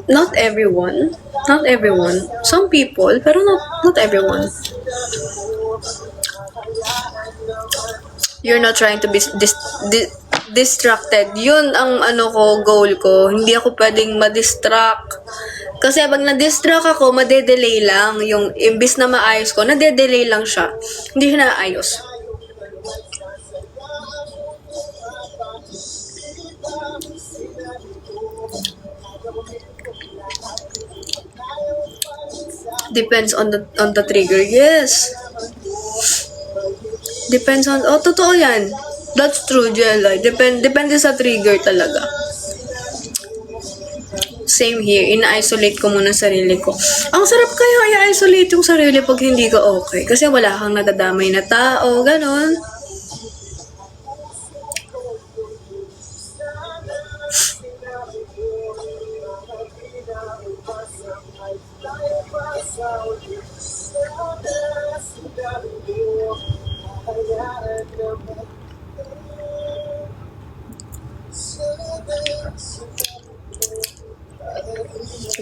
Not everyone. Not everyone. Some people, pero not everyone. You're not trying to be distracted. Yun ang goal ko. Hindi ako pwedeng ma-distract. Kasi pag na-distract ako, madedelay lang. Yung imbis na maayos ko, nadedelay lang siya. Hindi siya naayos. Depends on the trigger. Yes. Depends on... totoo yan. That's true, Jelay. Depende sa trigger talaga. Same here. Ina-isolate ko muna sarili ko. Ang sarap kaya i-isolate yung sarili pag hindi ka okay. Kasi wala kang nadadamay na tao. Ganon.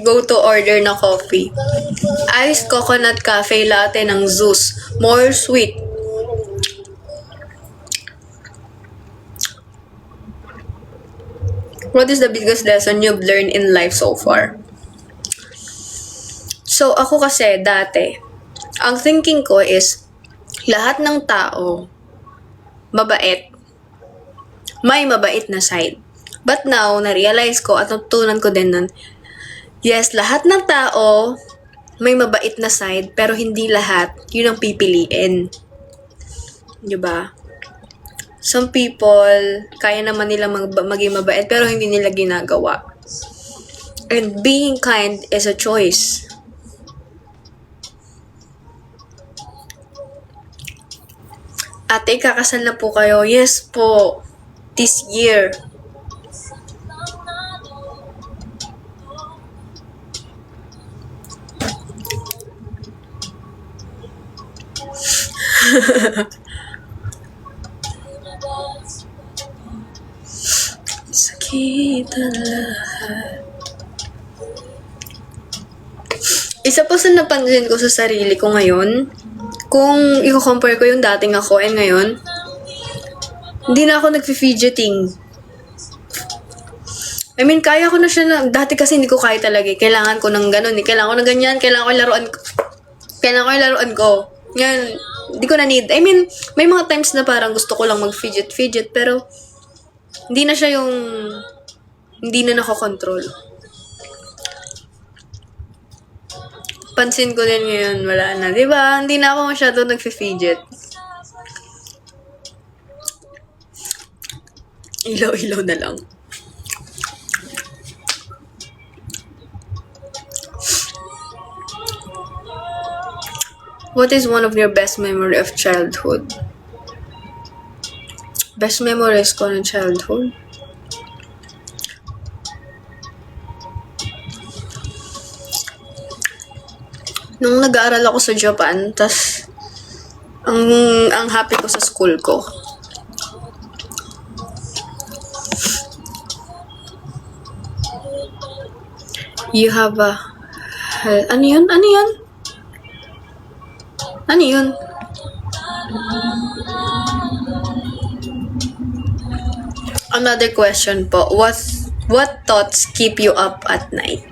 Go to order na coffee. Iced coconut cafe latte ng Zeus. More sweet. What is the biggest lesson you've learned in life so far? So, ako kasi dati, ang thinking ko is, lahat ng tao, mabait. May mabait na side. But now, na-realize ko at natutunan ko din nun, yes, lahat ng tao may mabait na side, pero hindi lahat yun ang pipiliin. Diba? Some people, kaya naman nila maging mabait, pero hindi nila ginagawa. And being kind is a choice. Ate, kakasal na po kayo? Yes po. This year. Sakit ang lahat. Isa po sa napansin ko sa sarili ko ngayon, kung i-compare ko yung dating ako and ngayon, hindi na ako nag-fidgeting. I mean, kaya ko na siya na, dati kasi hindi ko kaya talaga. Kailangan ko ng ganun, kailangan ko ng ganyan, kailangan ko yung laruan ko. Yan, hindi ko na need. I mean, may mga times na parang gusto ko lang mag-fidget, pero hindi na siya yung, hindi na nakokontrol. Pansin ko din ngayon, wala na. Diba? Hindi na ako masyado nag-fidget. Ilaw-ilaw na lang. What is one of your best memory of childhood? Best memories ko ng childhood? Nung nag-aaral ako sa Japan, tas ang happy ko sa school ko. You have a... Ano yun? Ano yun? Ano yun? Another question po. What thoughts keep you up at night?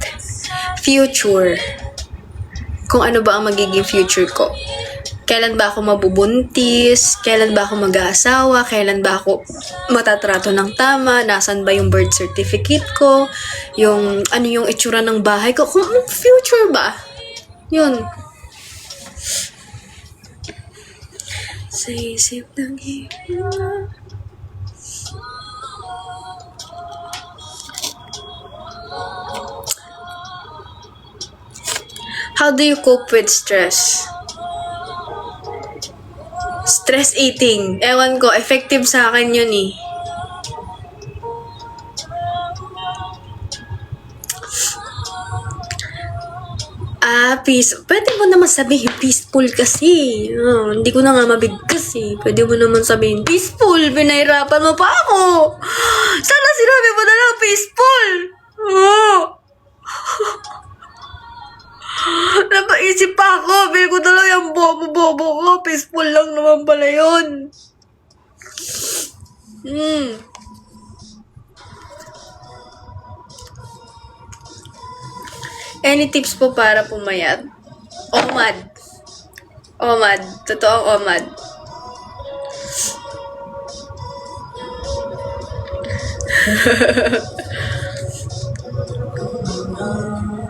Future. Kung ano ba ang magiging future ko. Kailan ba ako mabubuntis? Kailan ba ako mag-aasawa? Kailan ba ako matatrato ng tama? Nasaan ba yung birth certificate ko? Yung ano yung itsura ng bahay ko? Kung anong future ba? Yun. Sa isip ng hirap. How do you cope with stress? Stress eating. Ewan ko, effective sa akin yun eh. Peace. Pwede mo naman sabihin peaceful kasi. Hindi ko na nga mabigkas eh. Pwede mo naman sabihin peaceful. Pinahirapan mo pa ako. Sana sinabi mo na lang peaceful. Napaisip pa ako. Bil ko talaga yung bobo-bobo ko. Peaceful lang naman pala yun. Any tips po para pumayat? OMAD. OMAD. Totoong OMAD.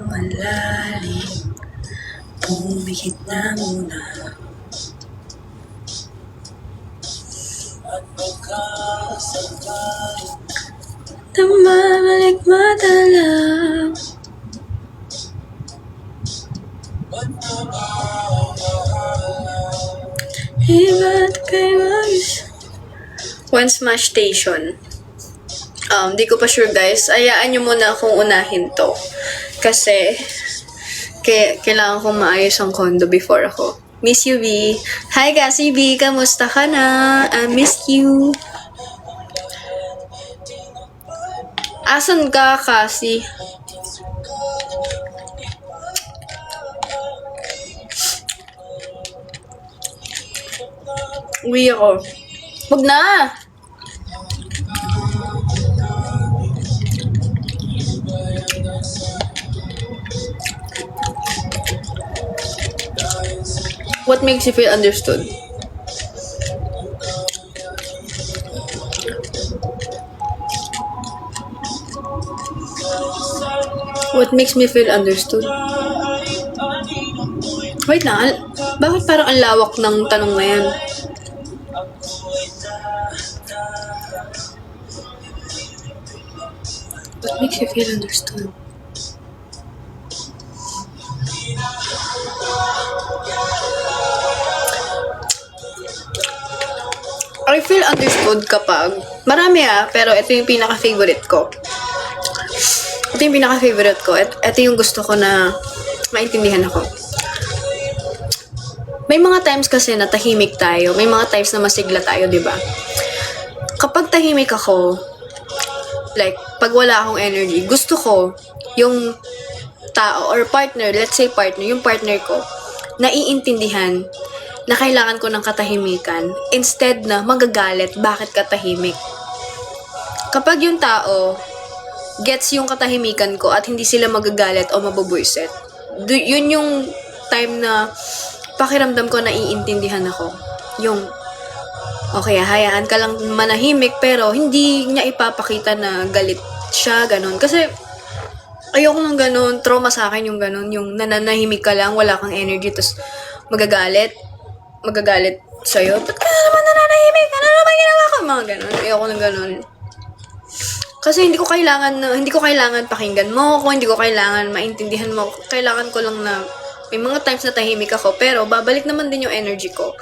Malalim. Pumikit na muna. At Tumabalik mata lang. Iba't kay Maris. One Smash Station. Di ko pa sure guys. Ayaan nyo muna akong unahin to. Kasi, kailangan kong maayos ang condo before ako. Miss you, B. Hi, Cassie B. Kamusta ka na? I miss you. Asan ka, Cassie? Uwi ako. Wag na! What makes you feel understood? What makes me feel understood? Wait lang, bakit parang ang lawak ng tanong na yan? What makes you feel understood? I feel understood kapag, marami pero ito yung pinaka-favorite ko. Ito yung pinaka-favorite ko. Ito yung gusto ko na maintindihan ako. May mga times kasi na tahimik tayo. May mga times na masigla tayo, di ba? Kapag tahimik ako, like, pag wala akong energy, gusto ko yung tao or partner, let's say partner, yung partner ko, naiintindihan na kailangan ko ng katahimikan instead na magagalit bakit katahimik. Kapag yung tao gets yung katahimikan ko at hindi sila magagalit o mabubuisit, yun yung time na pakiramdam ko naiintindihan ako. Yung, okay, hayaan ka lang manahimik pero hindi niya ipapakita na galit siya, ganun. Kasi ayoko ng ganun, trauma sa akin yung ganun, yung nananahimik ka lang, wala kang energy, tapos magagalit sa'yo. Ba't ka naman nananahimik? Ano naman ginawa ko? Mga ganun. Ayoko ng ganun. Kasi hindi ko kailangan pakinggan mo ako, hindi ko kailangan maintindihan mo. Kailangan ko lang na, may mga times na tahimik ako, pero babalik naman din yung energy ko.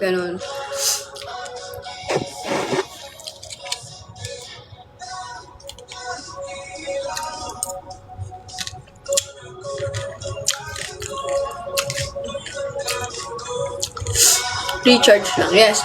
Ganun. Recharge lang, yes.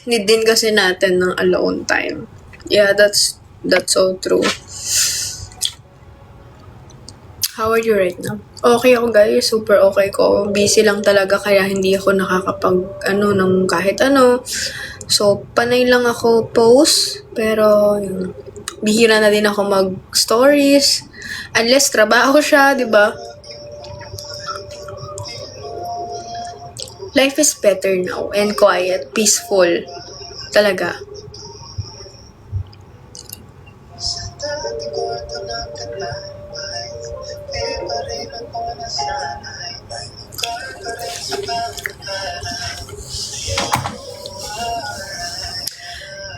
Need din kasi natin ng alone time. Yeah, that's so true. How are you right now? Okay ako guys, super okay ko. Busy lang talaga kaya hindi ako nakakapag ng kahit ano. So, panay lang ako post, pero yun, bihira na din ako mag-stories. Unless trabaho siya, di ba? Life is better now and quiet, peaceful. Talaga.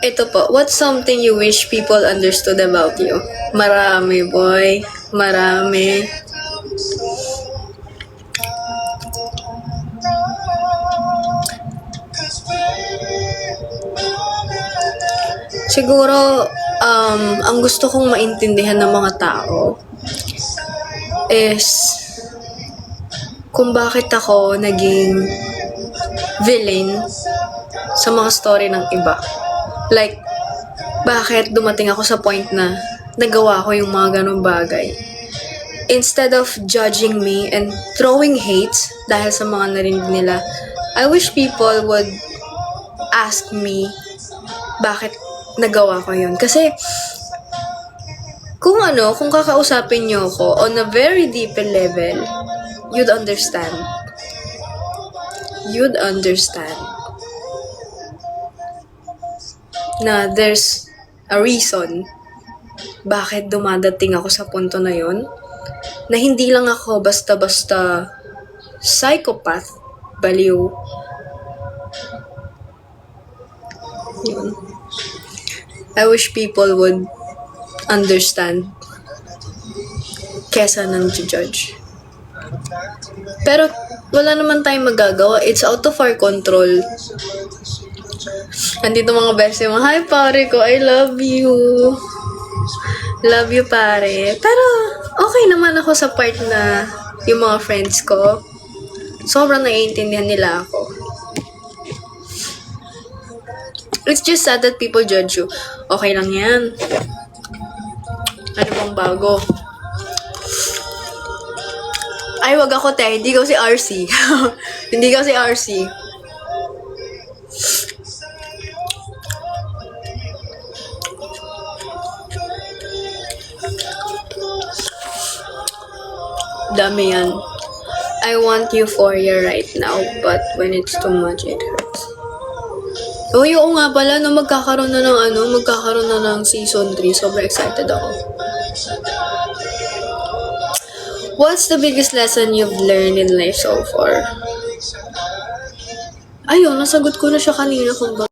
Ito po, what's something you wish people understood about you? Marami, boy. Marami. Siguro, ang gusto kong maintindihan ng mga tao is kung bakit ako naging villain sa mga story ng iba. Like, bakit dumating ako sa point na nagawa ko yung mga ganong bagay. Instead of judging me and throwing hates dahil sa mga narinig nila, I wish people would ask me bakit nagawa ko yun. Kasi, kung kakausapin nyo ko on a very deep level, you'd understand. You'd understand. na there's a reason bakit dumadating ako sa punto na yon, na hindi lang ako basta-basta psychopath, baliw. Yun. I wish people would understand kesa nang judge. Pero wala naman tayong magagawa. It's out of our control. Andito mga best mo. Hi pare ko, I love you. Love you pare. Pero okay naman ako sa part na yung mga friends ko, sobrang naiintindihan nila ako. It's just sad that people judge you. Okay lang yan. Ano bang bago? Ay, wag ako te. Hindi ko si RC. Hindi ko si RC. Dami yan. I want euphoria right now, but when it's too much, it hurts. Uy, oo nga pala, no, magkakaroon na ng season 3. Sobrang excited ako. What's the biggest lesson you've learned in life so far? Ayun, nasagot ko na siya kanina kung ba